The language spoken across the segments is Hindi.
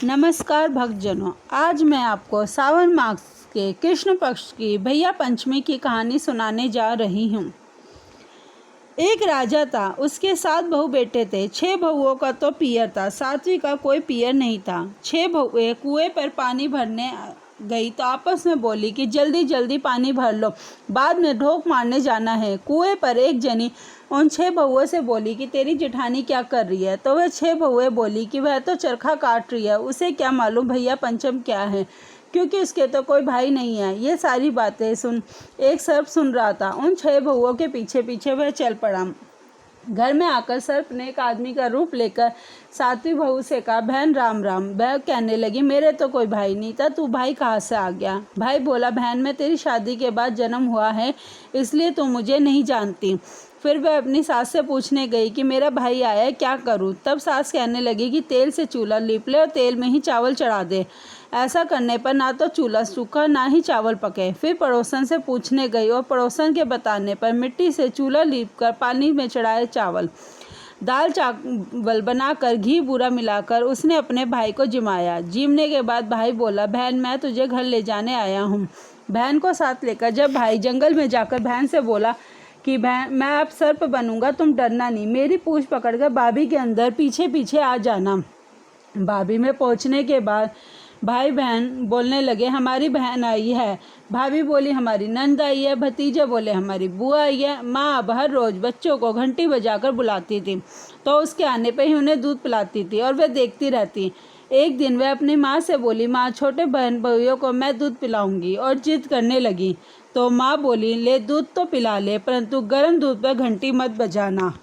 नमस्कार भक्तजनों, आज मैं आपको सावन मास के कृष्ण पक्ष की भैया पंचमी की कहानी सुनाने जा रही हूँ। एक राजा था, उसके 7 बहू बेटे थे। 6 बहुओं का तो पियर था, 7वीं का कोई पियर नहीं था। 6 बहुएं कुएं पर पानी भरने गई तो आपस में बोली कि जल्दी जल्दी पानी भर लो, बाद में ढोक मारने जाना है। कुएं पर एक जनी उन 6 बहुओं से बोली कि तेरी जेठानी क्या कर रही है? तो वह 6 बहुएं बोली कि वह तो चरखा काट रही है, उसे क्या मालूम भैया पंचम क्या है, क्योंकि उसके तो कोई भाई नहीं है। ये सारी बातें सुन एक सर्प सुन रहा था। उन 6 बहुओं के पीछे पीछे वह चल पड़ा। घर में आकर सर्प ने एक आदमी का रूप लेकर 7वीं बहू से कहा, बहन राम राम। वह कहने लगी, मेरे तो कोई भाई नहीं था, तू भाई कहाँ से आ गया? भाई बोला, बहन मैं तेरी शादी के बाद जन्म हुआ है, इसलिए तू मुझे नहीं जानती। फिर वह अपनी सास से पूछने गई कि मेरा भाई आया है, क्या करूं? तब सास कहने लगी कि तेल से चूल्हा लीप ले और तेल में ही चावल चढ़ा दे। ऐसा करने पर ना तो चूल्हा सूखा ना ही चावल पके। फिर पड़ोसन से पूछने गई और पड़ोसन के बताने पर मिट्टी से चूल्हा लीप कर पानी में चढ़ाए चावल, दाल चावल बनाकर घी बूरा मिलाकर उसने अपने भाई को जिमाया। जिमने के बाद भाई बोला, बहन मैं तुझे घर ले जाने आया हूँ। बहन को साथ लेकर जब भाई जंगल में जाकर बहन से बोला कि बहन मैं अब सर्प बनूंगा, तुम डरना नहीं, मेरी पूंछ पकड़कर भाभी के अंदर पीछे पीछे आ जाना। भाभी में पहुंचने के बाद भाई बहन बोलने लगे, हमारी बहन आई है। भाभी बोली, हमारी नंद आई है। भतीजे बोले, हमारी बुआ आई है। माँ अब हर रोज़ बच्चों को घंटी बजाकर बुलाती थी तो उसके आने पर ही उन्हें दूध पिलाती थी और वह देखती रहती। एक दिन वह अपनी माँ से बोली, माँ छोटे बहन बहुओं को मैं दूध पिलाऊंगी, और जिद करने लगी तो माँ बोली, ले दूध तो पिला ले, परंतु गर्म दूध पर घंटी मत बजाना।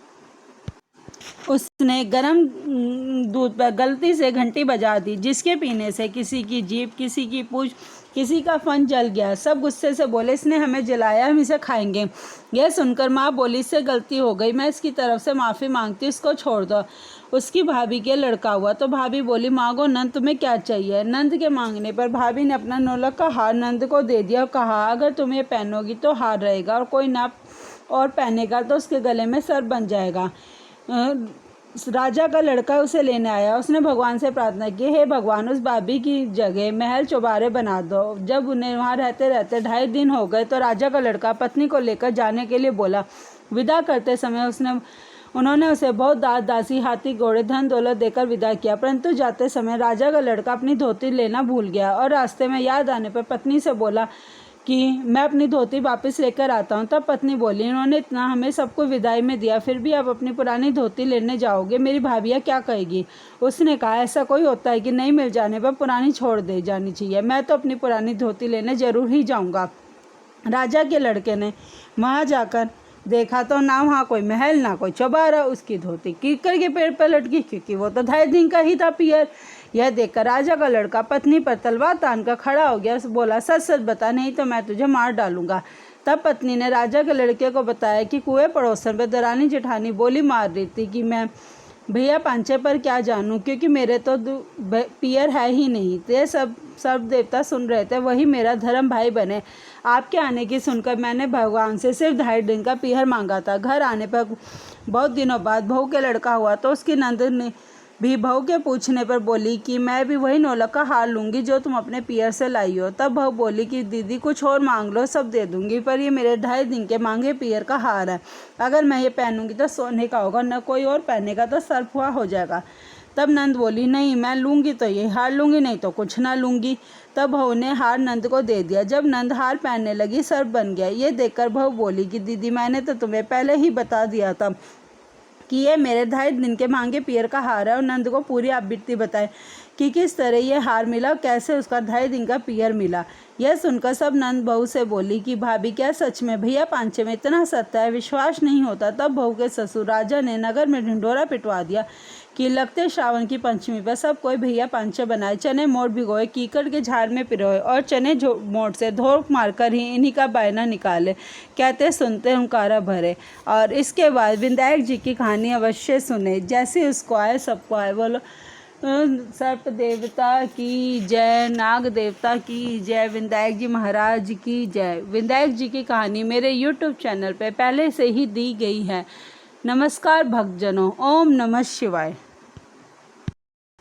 उसने गर्म दूध पर गलती से घंटी बजा दी, जिसके पीने से किसी की जीभ, किसी की पूंछ, किसी का फन जल गया। सब गुस्से से बोले, इसने हमें जलाया, हम इसे खाएंगे। यह सुनकर माँ बोली, इससे गलती हो गई, मैं इसकी तरफ से माफ़ी मांगती हूँ, इसको छोड़ दो। उसकी भाभी के लड़का हुआ तो भाभी बोली, मांगो नंद, तुम्हें क्या चाहिए? नंद के मांगने पर भाभी ने अपना नौलख का हार नंद को दे दिया और कहा, अगर तुम ये पहनोगी तो हार रहेगा, और कोई ना और पहनेगा तो उसके गले में सर बन जाएगा। राजा का लड़का उसे लेने आया। उसने भगवान से प्रार्थना की, हे भगवान, उस भाभी की जगह महल चौबारे बना दो। जब उन्हें वहाँ रहते रहते 2.5 दिन हो गए तो राजा का लड़का पत्नी को लेकर जाने के लिए बोला। विदा करते समय उन्होंने उसे बहुत दास दासी, हाथी घोड़े, धन दौलत देकर विदा किया, परंतु जाते समय राजा का लड़का अपनी धोती लेना भूल गया और रास्ते में याद आने पर पत्नी से बोला कि मैं अपनी धोती वापस लेकर आता हूँ। तब पत्नी बोली, इन्होंने इतना हमें सबको विदाई में दिया, फिर भी आप अपनी पुरानी धोती लेने जाओगे, मेरी भाभियाँ क्या कहेगी? उसने कहा, ऐसा कोई होता है कि नहीं मिल जाने पर पुरानी छोड़ दे जानी चाहिए? मैं तो अपनी पुरानी धोती लेने जरूर ही जाऊँगा। राजा के लड़के ने वहाँ जाकर देखा तो ना वहाँ कोई महल ना कोई चौबारा। उसकी धोती कीकर के पेड़ पर लटकी, क्योंकि वो तो 2.5 दिन का ही था पियर। यह देखकर राजा का लड़का पत्नी पर तलवार तान कर खड़ा हो गया। बोला, सच सच बता, नहीं तो मैं तुझे मार डालूंगा। तब पत्नी ने राजा के लड़के को बताया कि कुएं पड़ोसन पर दरानी जेठानी बोली मार रही थी कि मैं भैया पांचे पर क्या जानूं, क्योंकि मेरे तो पियर है ही नहीं। तो ये सब देवता सुन रहे थे, वही मेरा धर्म भाई बने। आपके आने की सुनकर मैंने भगवान से सिर्फ 2.5 दिन का पियर मांगा था। घर आने पर बहुत दिनों बाद बहू के लड़का हुआ तो उसकी नंद ने भी बहू के पूछने पर बोली कि मैं भी वही नौलख का हार लूँगी जो तुम अपने पियर से लाई हो। तब बहू बोली कि दीदी कुछ और मांग लो, सब दे दूँगी, पर ये मेरे 2.5 दिन के मांगे पियर का हार है। अगर मैं ये पहनूंगी तो सोने का होगा, न कोई और पहनेगा तो सर्फुआ हो जाएगा। तब नंद बोली, नहीं मैं लूँगी तो ये हार लूँगी, नहीं तो कुछ ना लूँगी। तब बहू ने हार नंद को दे दिया। जब नंद हार पहनने लगी, सर्प बन गया। ये देखकर बहू बोली कि दीदी मैंने तो तुम्हें पहले ही बता दिया था कि ये मेरे 2.5 दिन के मांगे पियर का हार है, और नंद को पूरी आप बीती बताए कि किस तरह ये हार मिला, कैसे उसका 2.5 दिन का पियर मिला। यह सुनकर सब नंद बहू से बोली कि भाभी क्या सच में भैया पांचे में इतना सत्य है? विश्वास नहीं होता। तब बहू के ससुर राजा ने नगर में ढिंढोरा पिटवा दिया कि लगते श्रावण की पंचमी पर सब कोई भैया पांचे बनाए, चने मोट भिगोए, कीकड़ के झाड़ में पिरोए और चने मोट से धोख मारकर ही इन्हीं का बायना निकाले। कहते सुनते हुंकारा भरे। और इसके बाद विनायक जी की कहानी अवश्य सुने, जैसे उसको आए सबको आए। बोलो सर्प देवता की जय, नाग देवता की जय, विनायक जी महाराज की जय। विनायक जी की कहानी मेरे YouTube चैनल पे पहले से ही दी गई है। नमस्कार भक्तजनों, ओम नमः शिवाय।